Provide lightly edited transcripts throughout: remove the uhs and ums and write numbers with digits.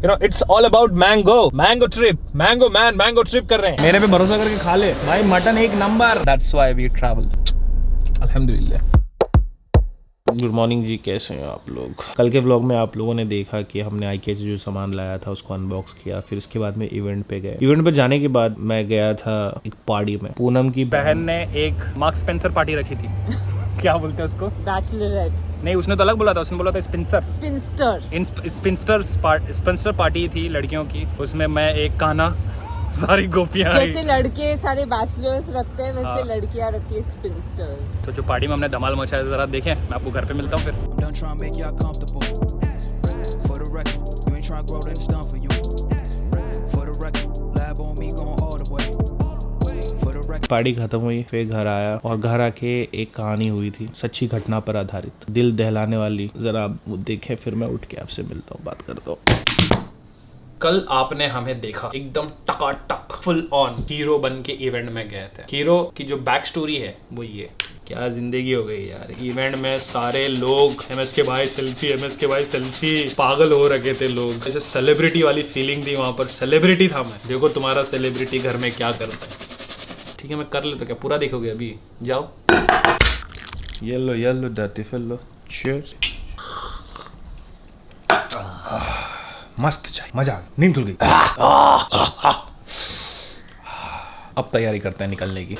You know, it's all about mango trip, mango man, mango trip कर रहे हैं। मेरे पे भरोसा करके खा ले भाई, मटन एक number. That's why we travel। अल्हम्दुलिल्लाह। गुड मॉर्निंग जी, कैसे हैं आप लोग। कल के व्लॉग में आप लोगों ने देखा कि हमने आईके से जो सामान लाया था उसको अनबॉक्स किया, फिर उसके बाद में इवेंट पे गए। इवेंट पे जाने के बाद मैं गया था एक पार्टी में। पूनम की बहन ने एक मार्क्स स्पेंसर पार्टी रखी थी क्या बोलते हैं उसको? बैचलरेट। नहीं, उसने तो अलग बोला था, उसने बोला था स्पिंस्टर पार्टी थी लड़कियों की। उसमें मैं एक काना, सारी गोपियां आई। जैसे लड़के सारे बैचलर्स रखते हैं वैसे लड़कियां रखती है स्पिंस्टर्स। तो जो पार्टी में हमने धमाल मचाया जरा देखें। मैं आपको घर पे मिलता हूँ फिर। पार्टी खत्म हुई, फिर घर आया और घर आके एक कहानी हुई थी, सच्ची घटना पर आधारित, दिल दहलाने वाली। जरा आप देखें, फिर मैं उठ के आपसे मिलता हूँ, बात करता हूँ। कल आपने हमें देखा एकदम टकाटक फुल ऑन हीरो बन के इवेंट में गए थे। हीरो की जो बैक स्टोरी है वो ये, क्या जिंदगी हो गई यार। इवेंट में सारे लोग एमएस के भाई सेल्फी, पागल हो रखे थे लोग। जैसे सेलिब्रिटी वाली फीलिंग थी वहां पर। सेलिब्रिटी था मैं। देखो तुम्हारा सेलिब्रिटी घर में क्या करता है। ठीक है, मैं कर लेता, क्या पूरा देखोगे अभी? जाओ। Yellow dirty fellow, cheers. मस्त चाय, मजा आ गया, नींद खुल गई। अब तैयारी करते हैं निकलने की।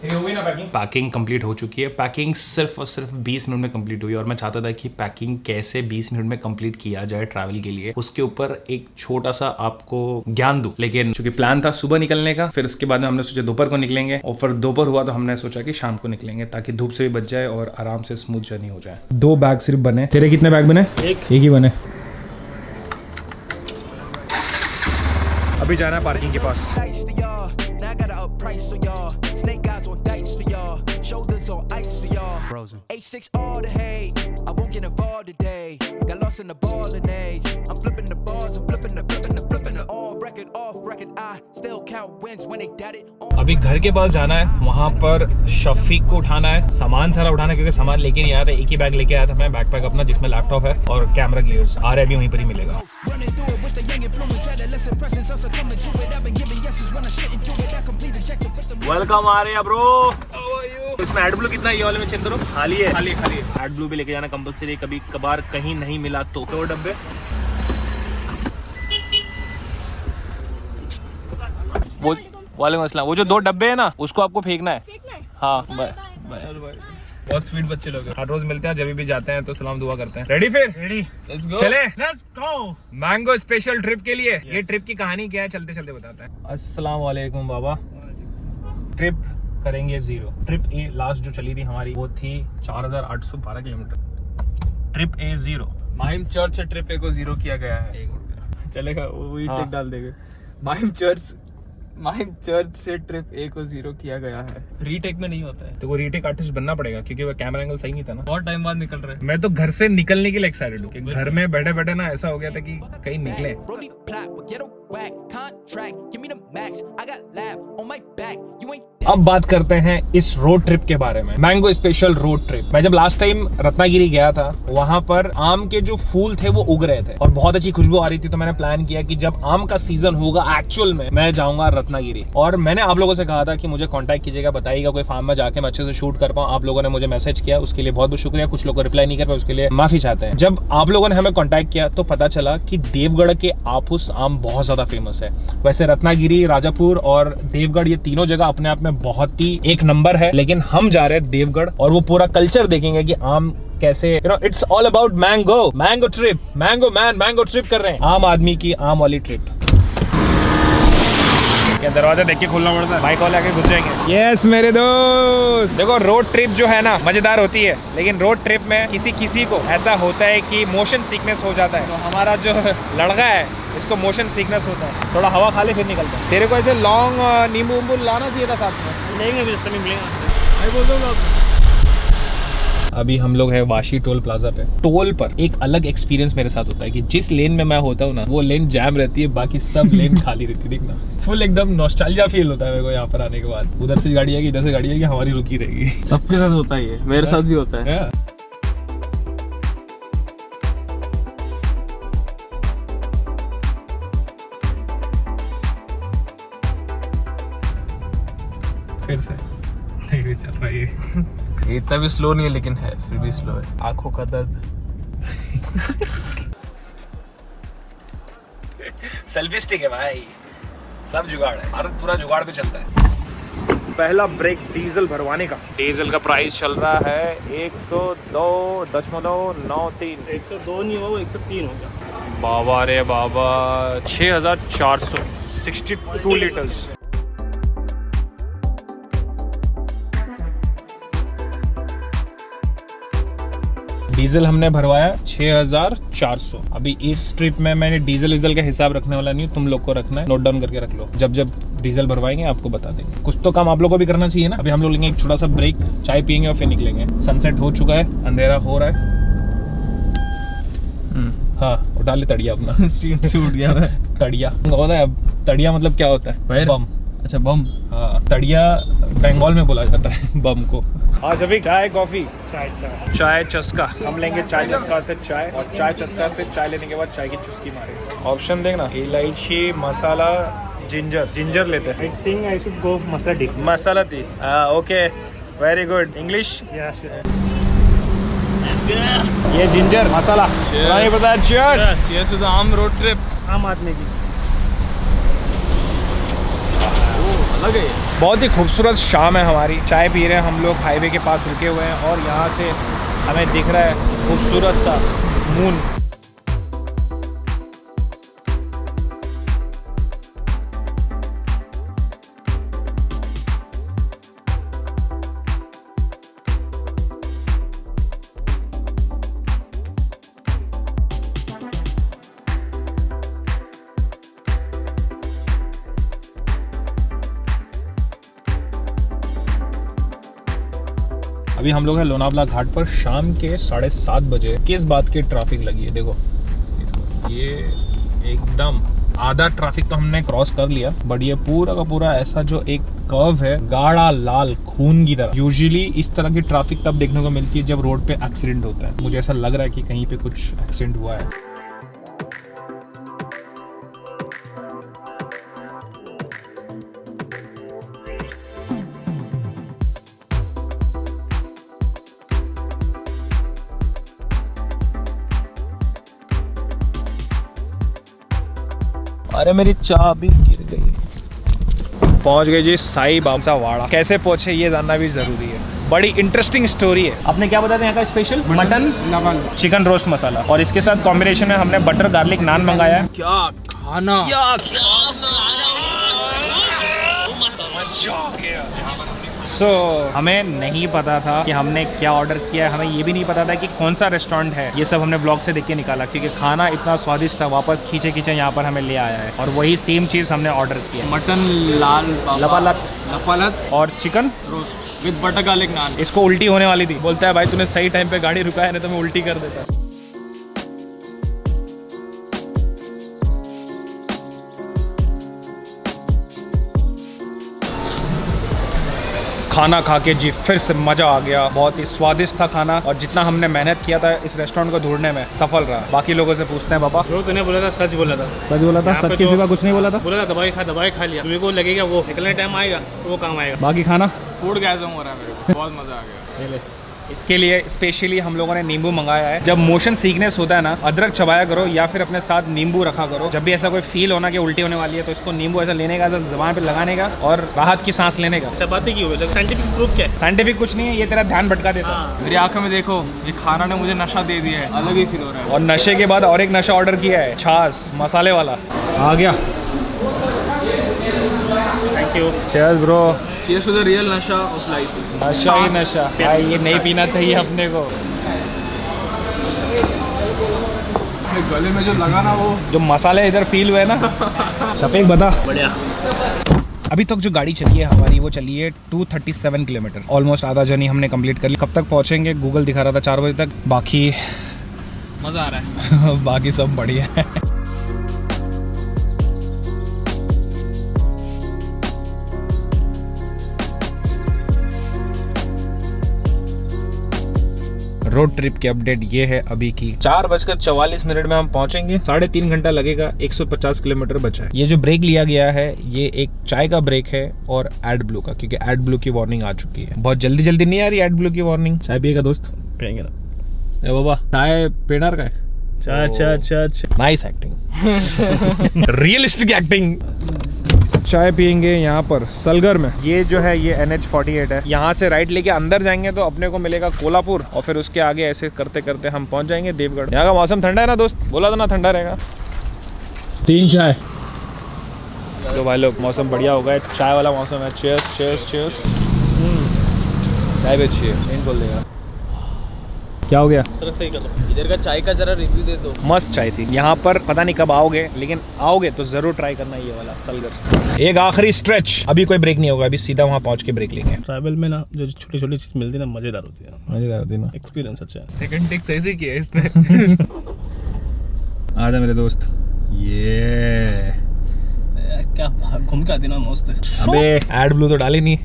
हो गई ना पैकिंग? पैकिंग कंप्लीट हो चुकी है। पैकिंग सिर्फ और सिर्फ 20 मिनट में कंप्लीट हुई और मैं चाहता था कि पैकिंग कैसे 20 मिनट में कंप्लीट किया जाए ट्रैवल के लिए, उसके ऊपर एक छोटा सा आपको ज्ञान दूं। लेकिन चूंकि प्लान था सुबह निकलने का, फिर उसके बाद में हमने सोचा दोपहर को निकलेंगे, और फिर दोपहर हुआ तो हमने सोचा कि शाम को निकलेंगे ताकि धूप से भी बच जाए और आराम से स्मूथ जर्नी हो जाए। 2 बैग सिर्फ बने। तेरे कितने बैग बने? एक ही बने। अभी जाना है पार्किंग के पास। अभी घर के पास जाना है, वहाँ पर शफीक को उठाना है, सामान सारा उठाना है क्योंकि सामान लेके नहीं आया था। एक ही बैग लेके आया था मैं, बैकपैक अपना जिसमें लैपटॉप है और कैमरा ग्लेयर्स। आ रहे अभी वहीं पर ही मिलेगा। वेलकम आ रहे हैं ब्रो। इसमें एड ब्लू कितना है? ये वाले में चेक करो, खाली है। खाली एड ब्लू भी लेके जाना कंपलसरी, कभी कभार कहीं नहीं मिला तो। 2 डब्बे। वो वालेकुम अस्सलाम। वो जो 2 डब्बे है ना, उसको आपको फेंकना है। हाँ, बहुत स्वीट बच्चे लोग हैं। हर रोज मिलते हैं, जब भी जाते हैं तो सलाम दुआ करते हैं। रेडी? फिर रेडी, लेट्स गो। चले, let's go mango special trip के लिए। ये ट्रिप की कहानी क्या है चलते चलते बताते हैं। अस्सलाम वालेकुम बाबा। ट्रिप करेंगे 0। ट्रिप ए लास्ट जो चली थी हमारी वो थी 4812 किलोमीटर। ट्रिप ए 0। माहिम चर्च से ट्रिप ए को 0 किया गया है। चलेगा, वही टिक डाल देंगे। माहिम चर्च से ट्रिप ए को 0 किया गया है। रीटेक में नहीं होता है, तो वो रीटेक आर्टिस्ट बनना पड़ेगा क्योंकि वो कैमरा एंगल सही नहीं था ना। बहुत टाइम बाद निकल रहे हैं। मैं तो घर से निकलने के लिए एक्साइटेड हूँ। घर में बैठे बैठे ना ऐसा हो गया था कि कहीं निकले। अब बात करते हैं इस रोड ट्रिप के बारे में, मैंगो स्पेशल रोड ट्रिप। मैं जब लास्ट टाइम रत्नागिरी गया था, वहां पर आम के जो फूल थे वो उग रहे थे और बहुत अच्छी खुशबू आ रही थी। तो मैंने प्लान किया कि जब आम का सीजन होगा एक्चुअल में, मैं जाऊंगा रत्नागिरी। और मैंने आप लोगों से कहा था कि मुझे कांटेक्ट कीजिएगा, बताइएगा कोई फार्म में जाके मैं अच्छे से शूट कर पाऊं। आप लोगों ने मुझे मैसेज किया, उसके लिए बहुत बहुत शुक्रिया। कुछ लोग रिप्लाई नहीं कर पाए, उसके लिए माफी चाहते हैं। जब आप लोगों ने हमें कांटेक्ट किया तो पता चला कि देवगढ़ के आपूस आम बहुत ज्यादा फेमस है। वैसे रत्नागिरी, राजापुर और देवगढ़ ये तीनों जगह अपने आप में बहुत ही एक नंबर है, लेकिन हम जा रहे हैं देवगढ़ और वो पूरा कल्चर देखेंगे कि आम कैसे, it's all about mango trip, mango man mango trip कर रहे हैं। आम आदमी की आम वाली ट्रिप। क्या दरवाजा देख के खोलना पड़ता है, बाइक वाले आके घुस जाएंगे। यस मेरे दोस्त, देखो रोड ट्रिप जो है ना मजेदार होती है, लेकिन रोड ट्रिप में किसी को ऐसा होता है कि मोशन सिकनेस हो जाता है। तो हमारा जो लड़का है इसको मोशन सिकनेस होता है। थोड़ा हवा खा ले फिर निकलते हैं। तेरे को ऐसे लॉन्ग नींबू उम्बू लाना चाहिए था साथ में। लेंगे अभी हम लोग है वाशी टोल प्लाजा पे। टोल पर एक अलग एक्सपीरियंस मेरे साथ होता है कि जिस लेन में मैं होता हूँ ना, वो लेन जैम रहती है, बाकी सब लेन खाली रहती है। देखना, फुल एकदम नॉस्टैल्जिया फील होता है मेरे को यहाँ पर आने के बाद। उधर से गाड़ी आएगी, इधर से गाड़ी आएगी, हमारी रुकी रहेगी। सबके साथ होता है ये, मेरे साथ भी होता है। फिर से नहीं चल रहा है। इतना भी स्लो नहीं है लेकिन है, फिर भी स्लो है। आंखों का दर्द। सेल्फी स्टिक है भाई, सब जुगाड़ है, भारत पूरा जुगाड़ पे चलता है। पहला ब्रेक डीजल भरवाने का। डीजल का प्राइस चल रहा है 102.93। 102 नहीं हो, 103 हो गया। बाबा रे बाबा, 6400 62 लीटर्स। डीजल हमने भरवाया 6400। अभी इस ट्रिप में मैंने डीजल का हिसाब रखने वाला नहीं, तुम लोग को रखना है, नोट डाउन करके रख लो। जब जब डीजल भरवाएंगे आपको बता देंगे। कुछ तो काम आप लोग को भी करना चाहिए ना। अभी हम लोग लेंगे एक छोटा सा ब्रेक, चाय पियेंगे और फिर निकलेंगे। सनसेट हो चुका है, अंधेरा हो रहा है। हाँ, उठा ले तड़िया अपना। सीट से उठ गया मैं। तड़िया होता है, तड़िया मतलब क्या होता है? बम। अच्छा, बम। हाँ, तड़िया बंगाल में बोला जाता है बम को। हाँ शफीक, चाय कॉफी? चाय चस्का। हम लेंगे चाय चस्का से चाय, और चाय चस्का से चाय लेने के बाद चाय की चुस्की मारेंगे। ऑप्शन देखना, इलायची, मसाला, जिंजर लेते हैं। I think I should go masala tea. Masala T. Okay, very good. English? Yeah, sure. ये जिंजर मसाला नहीं पता है। चीयर्स। Cheers to the आम रोड ट्रिप। आम आदमी की। अलग है ये। बहुत ही खूबसूरत शाम है हमारी। चाय पी रहे हैं हम लोग, हाईवे के पास रुके हुए हैं और यहाँ से हमें दिख रहा है खूबसूरत सा मून। अभी हम लोग हैं लोनावला घाट पर, शाम के 7:30 बजे। किस बात की ट्रैफिक लगी है देखो, ये एकदम आधा ट्रैफिक तो हमने क्रॉस कर लिया, बट ये पूरा का पूरा ऐसा जो एक कर्व है, गाढ़ा लाल खून की तरह। यूजुअली इस तरह की ट्रैफिक तब देखने को मिलती है जब रोड पे एक्सीडेंट होता है। मुझे ऐसा लग रहा है कि कहीं पे कुछ एक्सीडेंट हुआ है। अरे मेरी चाबी गिर गई। पहुंच गए जी साई बाबा वाड़ा। कैसे पहुंचे ये जानना भी जरूरी है, बड़ी इंटरेस्टिंग स्टोरी है। आपने क्या बताया यहाँ का स्पेशल? मटन नान, चिकन रोस्ट मसाला, और इसके साथ कॉम्बिनेशन में हमने बटर गार्लिक नान मंगाया है। क्या खाना, हमें नहीं पता था कि हमने क्या ऑर्डर किया है। हमें ये भी नहीं पता था कि कौन सा रेस्टोरेंट है। ये सब हमने ब्लॉग से देख के निकाला, क्योंकि खाना इतना स्वादिष्ट था, वापस खींचे यहाँ पर हमें ले आया है। और वही सेम चीज़ हमने ऑर्डर किया। मटन लाल लपालत और chicken roast with butter garlic naan. इसको उल्टी होने वाली थी, बोलता है भाई तूने सही टाइम पे गाड़ी रुकाया, नहीं तो मैं उल्टी कर देता। खाना खा के जी फिर से मजा आ गया। बहुत ही स्वादिष्ट था खाना, और जितना हमने मेहनत किया था इस रेस्टोरेंट को ढूंढने में, सफल रहा। बाकी लोगों से पूछते हैं। पापा, जो तूने बोला था सच बोला था। सच बोला था? यहाँ पे सच के तो- सिवा कुछ नहीं बोला था? बोला था दवाई खा लिया। तुम्हें को लगेगा वो निकलने टाइम आएगा तो वो काम आएगा। बाकी खाना फूड गैसम हो रहा है मेरे को, बहुत मजा आ गया। इसके लिए स्पेशली हम लोगों ने नींबू मंगाया है। जब मोशन सिकनेस होता है ना, अदरक चबाया करो या फिर अपने साथ नींबू रखा करो। जब भी ऐसा कोई फील होना कि उल्टी होने वाली है, तो इसको नींबू ऐसा लेने का, जबान पे लगाने का और राहत की सांस लेने का। अच्छा, बातें क्यों है? साइंटिफिक प्रूफ क्या है? साइंटिफिक कुछ नहीं है, ये तेरा ध्यान भटका देता है। मेरी आंखों में देखो, ये खाना ने मुझे नशा दे दिया है, अलग ही फील हो रहा है। और नशे के बाद और एक नशा ऑर्डर किया है, छाछ मसाले वाला आ गया। Thank you. Cheers bro. Cheers to the real नशा ऑफ लाइफ। नशा ही नशा भाई, ये नहीं पीना चाहिए अपने को। गले में जो लगा ना, वो जो मसाले इधर फील हुए ना। शफीक बता। बढ़िया। अभी तक जो गाड़ी चली है हमारी, वो चली है 237 किलोमीटर। ऑलमोस्ट आधा जर्नी हमने कंप्लीट कर ली। कब तक पहुंचेंगे गूगल दिखा रहा था 4 बजे तक। बाकी मजा आ रहा है। बाकी सब बढ़िया है। रोड ट्रिप की अपडेट ये है अभी की। 4:44 में हम पहुंचेंगे, 3.5 घंटा लगेगा, 150 किलोमीटर बचा है। ये जो ब्रेक लिया गया है ये एक चाय का ब्रेक है और एड ब्लू का, क्योंकि एड ब्लू की वार्निंग आ चुकी है। बहुत जल्दी नहीं आ रही एड ब्लू की वार्निंग। चाय पिएगा दोस्त? पियेंगे ना। ए बाबा चाय पीनार का है। अच्छा। Nice acting, realistic acting. चाय पियेंगे यहाँ पर सलगर में। ये जो है ये NH48 है। यहाँ से राइट लेके अंदर जाएंगे तो अपने को मिलेगा कोल्हापुर, और फिर उसके आगे ऐसे करते करते हम पहुँच जाएंगे देवगढ़। यहाँ का मौसम ठंडा है ना दोस्त? बोला था ना ठंडा रहेगा। 3 चाय तो भाई लोग, मौसम बढ़िया हो गया, चाय वाला मौसम है। Cheers cheers cheers. चाय भी अच्छी है, नहीं बोल देगा। क्या हो गया? सही कर लो। इधर का चाय का जरा रिव्यू दे दो। मस्त चाय थी। यहाँ पर पता नहीं कब आओगे, लेकिन आओगे तो जरूर ट्राई करना ये वाला सलगर। एक आखिरी स्ट्रेच, अभी कोई ब्रेक नहीं होगा, अभी सीधा वहाँ पहुँच के ब्रेक लेंगे। ट्रैवल में ना जो छोटी छोटी चीज मिलती है ना, मजेदार होती है ना, एक्सपीरियंस अच्छा है। सेकंड टेक सही से किया इसने। आजा मेरे दोस्त। ये क्या घूम के आती ना, मस्त है। अबे एड ब्लू तो डाली नहीं।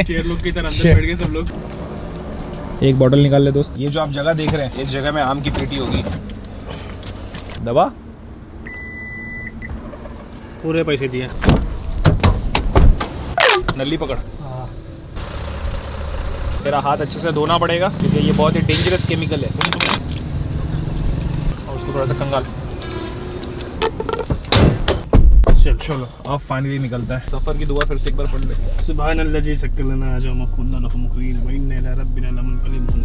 चेयर लोग की तरह अंदर बैठ गए सब लोग। एक बॉटल निकाल ले दोस्त। ये जो आप जगह देख रहे हैं, इस जगह में आम की पेटी होगी। दबा, पूरे पैसे दिए। नली पकड़। तेरा हाथ अच्छे से धोना पड़ेगा क्योंकि ये बहुत ही डेंजरस केमिकल है। और उसको थोड़ा सा कंगाल। चलो अब फाइनली निकलता है। सफर की दुआ फिर से एक बार पढ़ ले। सुभान अल्लाह जी सकलना जो मखुन्ना लहु मुकरीन व इन्ना इला रब्बिना लमुनक़लिबून।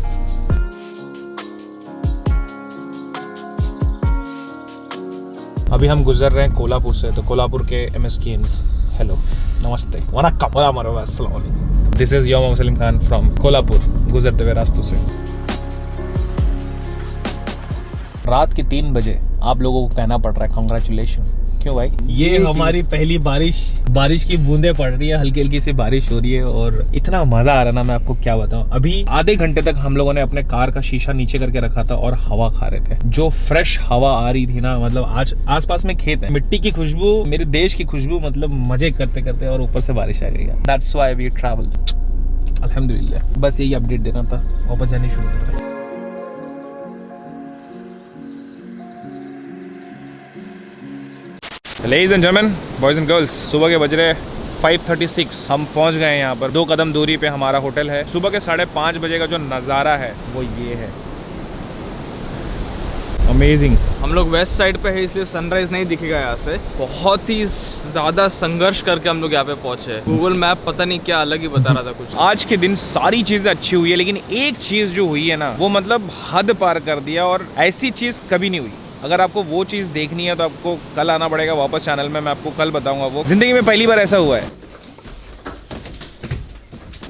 अभी हम गुजर रहे हैं कोल्हापुर से, तो कोल्हापुर के MSKians हेलो, नमस्ते, वनक्कम, अस्सलाम वालेकुम। This is your Mohammed Salim Khan from Kolhapur, गुजरते हुए रास्तों से। रात के 3 बजे आप लोगों को कहना पड़ रहा है कांग्रेचुलेशन। क्यों भाई? ये हमारी पहली बारिश की बूंदें पड़ रही है, हल्की हल्की सी बारिश हो रही है और इतना मजा आ रहा ना, मैं आपको क्या बताऊं। अभी आधे घंटे तक हम लोगों ने अपने कार का शीशा नीचे करके रखा था और हवा खा रहे थे। जो फ्रेश हवा आ रही थी ना, मतलब आज आसपास में खेत है, मिट्टी की खुशबू, मेरे देश की खुशबू, मतलब मजे करते करते, और ऊपर से बारिश आ गई। That's why we travel. अल्हम्दुलिल्लाह, बस यही अपडेट देना था। वापस जाने शुरू करते हैं। Ladies and gentlemen, boys and girls, सुबह के बज रहे 5:36। हम पहुंच गए हैं यहाँ पर। 2 कदम दूरी पे हमारा होटल है। सुबह के 5:30 बजे का जो नज़ारा है वो ये है, अमेजिंग। हम लोग वेस्ट साइड पे है इसलिए सनराइज नहीं दिखेगा यहाँ से। बहुत ही ज्यादा संघर्ष करके हम लोग यहाँ पे पहुंचे। गूगल मैप पता नहीं क्या अलग ही बता रहा था कुछ। आज के दिन सारी चीजें अच्छी हुई है, लेकिन एक चीज जो हुई है ना, वो मतलब हद पार कर दिया, और ऐसी चीज कभी नहीं हुई। अगर आपको वो चीज देखनी है तो आपको कल आना पड़ेगा वापस चैनल में, मैं आपको कल बताऊंगा। वो जिंदगी में पहली बार ऐसा हुआ है।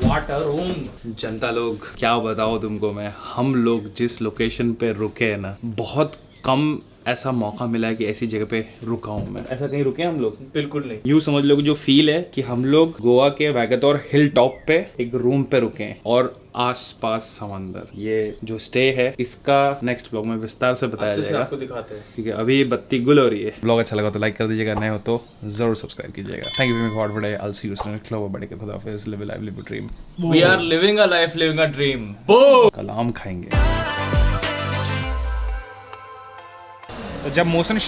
Water room. जनता लोग क्या बताओ तुमको मैं, हम लोग जिस लोकेशन पे रुके हैं ना, बहुत कम ऐसा मौका मिला है कि ऐसी जगह पे रुका हूँ मैं। ऐसा कहीं रुके हैं हम लोग? बिल्कुल नहीं। यूँ समझ लो कि जो फील है कि हम लोग गोवा के वैगतौर हिल टॉप पे एक रूम पे रुके हैं और आसपास समंदर। ये जो स्टे है इसका नेक्स्ट ब्लॉग में विस्तार से बताया जाएगा, आपको दिखाते हैं। ठीक है? अभी बत्ती गुल हो रही है। ब्लॉग अच्छा लगा तो लाइक कर दीजिएगा, नए हो तो जरूर सब्सक्राइब कीजिएगा। Thank you for today. I will see you soon. क्लब बड़े के खुदा हाफिज़। Live a life, live a dream. We are living a life, living a dream. कल आम खाएंगे। तो जब मोशन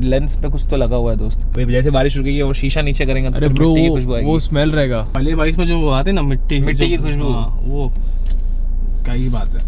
लेंस पे कुछ तो लगा हुआ है दोस्त। जैसे बारिश रुकेगी और शीशा नीचे करेंगे तो अरे ब्रो, मिट्टी की खुशबू आएगी। वो स्मेल रहेगा। पहले बारिश में जो वो आते हैं ना, मिट्टी की खुशबू, वो क्या ही बात है।